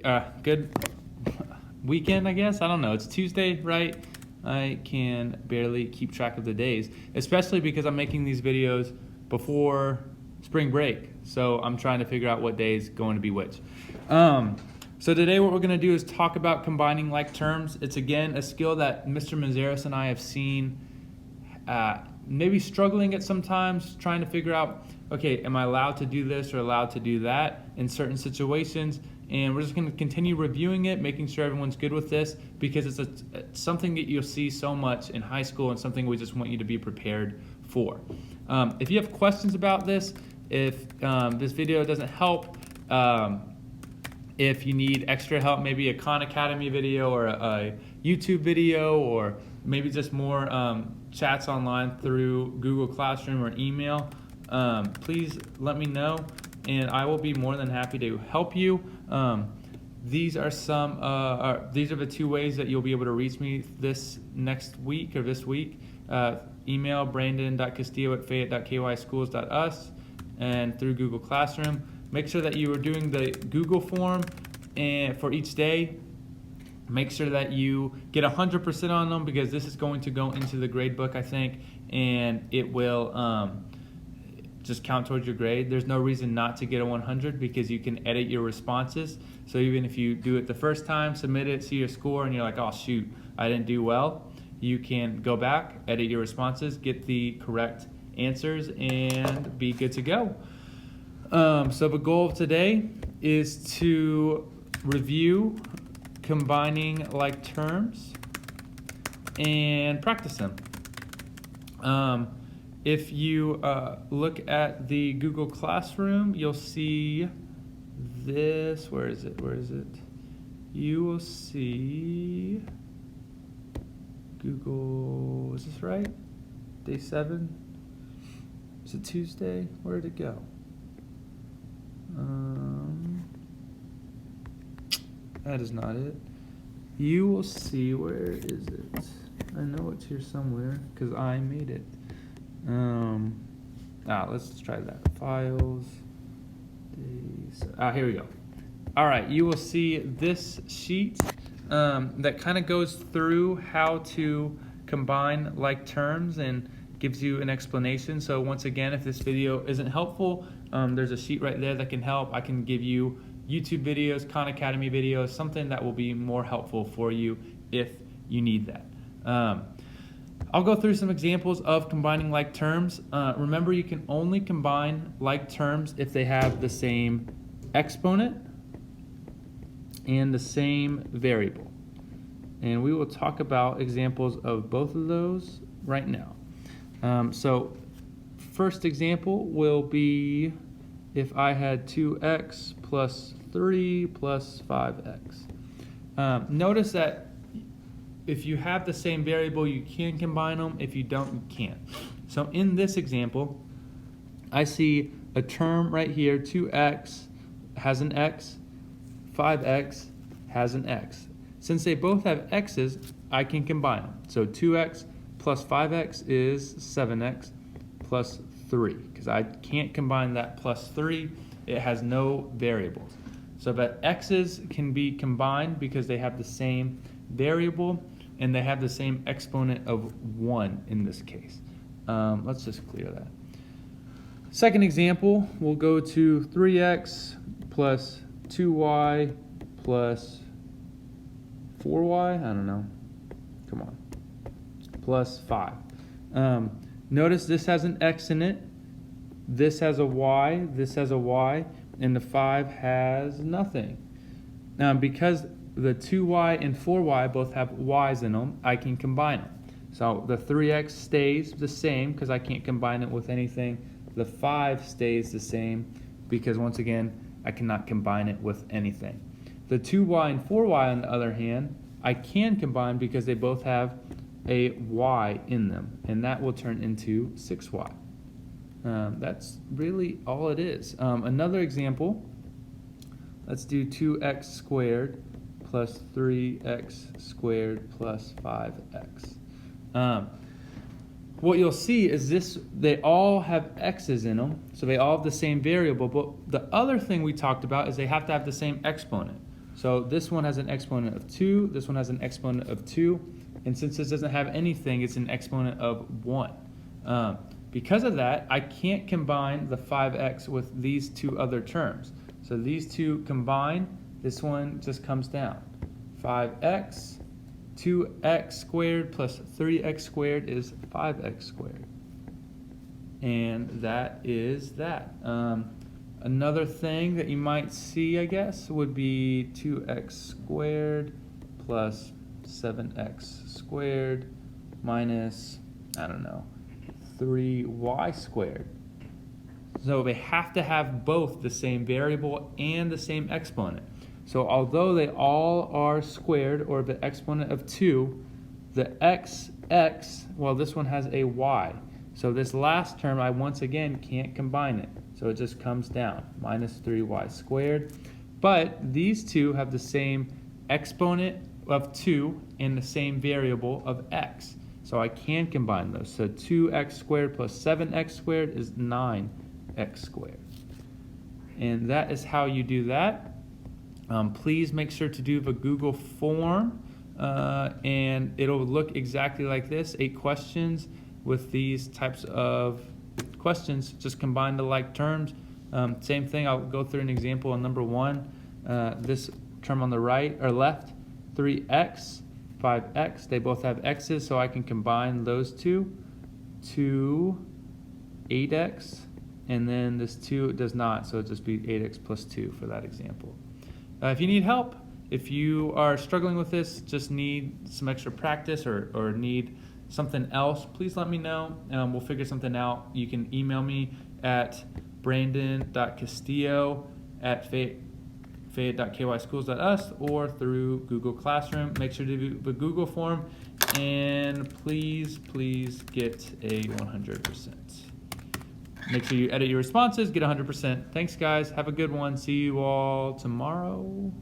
Good weekend, I guess. I don't know. It's Tuesday, right? I can barely keep track of the days, especially because I'm making these videos before spring break. So I'm trying to figure out what day is going to be which. So today what we're going to do is talk about combining like terms. It's again a skill that Mr. Mazeros and I have seen maybe struggling at sometimes, trying to figure out, okay, am I allowed to do this or allowed to do that in certain situations? And we're just going to continue reviewing it, making sure everyone's good with this, because it's something that you'll see so much in high school and something we just want you to be prepared for. If you have questions about this, if this video doesn't help, if you need extra help, maybe a Khan Academy video or a YouTube video, or maybe just more chats online through Google Classroom or email, please let me know, and I will be more than happy to help you. These are the two ways that you'll be able to reach me this next week or this week. Email brandon.castillo@fayette.kyschools.us and through Google Classroom. Make sure that you are doing the Google form and for each day. Make sure that you get 100% on them, because this is going to go into the grade book, I think, and it will just count towards your grade. There's no reason not to get a 100 because you can edit your responses. So even if you do it the first time, submit it, see your score, and you're like, oh shoot, I didn't do well, you can go back, edit your responses, get the correct answers, and be good to go. So the goal of today is to review combining like terms and practice them. If you look at the Google Classroom, you'll see this. Where is it? You will see Google, is this right? Day 7? Is it Tuesday? Where did it go? That is not it. You will see, where is it? I know it's here somewhere because I made it. Let's try that. Files, days. Here we go. All right, you will see this sheet that kind of goes through how to combine like terms and gives you an explanation. So once again, if this video isn't helpful, there's a sheet right there that can help. I can give you YouTube videos, Khan Academy videos, something that will be more helpful for you if you need that. I'll go through some examples of combining like terms. Remember, you can only combine like terms if they have the same exponent and the same variable. And we will talk about examples of both of those right now. So first example will be if I had 2x plus 3 plus 5x. Notice that if you have the same variable, you can combine them. If you don't, you can't. So in this example, I see a term right here, 2x has an x, 5x has an x. Since they both have x's, I can combine them. So 2x plus 5x is 7x plus 3, because I can't combine that plus 3. It has no variables. So that x's can be combined because they have the same variable and they have the same exponent of 1 in this case. Let's just clear that. Second example, we'll go to 3x plus 2y plus 4y, I don't know, come on, plus 5. Notice this has an x in it, this has a y, this has a y, and the 5 has nothing. Now, because the 2y and 4y both have y's in them, I can combine them. So the 3x stays the same because I can't combine it with anything. The 5 stays the same because, once again, I cannot combine it with anything. The 2y and 4y, on the other hand, I can combine because they both have a y in them, and that will turn into 6y. That's really all it is. Another example, let's do 2x squared plus 3x squared plus 5x. What you'll see is they all have x's in them, so they all have the same variable, but the other thing we talked about is they have to have the same exponent. So this one has an exponent of 2, this one has an exponent of 2, and since this doesn't have anything, it's an exponent of 1. Because of that, I can't combine the 5x with these two other terms. So these two combine, this one just comes down. 5x, 2x squared plus 3x squared is 5x squared. And that is that. Another thing that you might see, I guess, would be 2x squared plus 7x squared minus, I don't know, 3y squared. So they have to have both the same variable and the same exponent. So although they all are squared, or the exponent of 2, the x, well, this one has a y. So this last term, I once again can't combine it. So it just comes down, minus 3y squared. But these two have the same exponent of 2 and the same variable of x. So I can combine those. So 2x squared plus 7x squared is 9x squared. And that is how you do that. Please make sure to do the Google form, and it'll look exactly like this. 8 questions with these types of questions. Just combine the like terms. Same thing, I'll go through an example on number 1. This term on the right or left, 3x, 5x, they both have x's, so I can combine those two to 8x, and then this 2 does not, so it'll just be 8x plus 2 for that example. If you need help, if you are struggling with this, just need some extra practice or need something else, please let me know. We'll figure something out. You can email me at brandon.castillo@fayette.kyschools.us or through Google Classroom. Make sure to do the Google form, and please get a 100%. Make sure you edit your responses, get 100%. Thanks, guys. Have a good one. See you all tomorrow.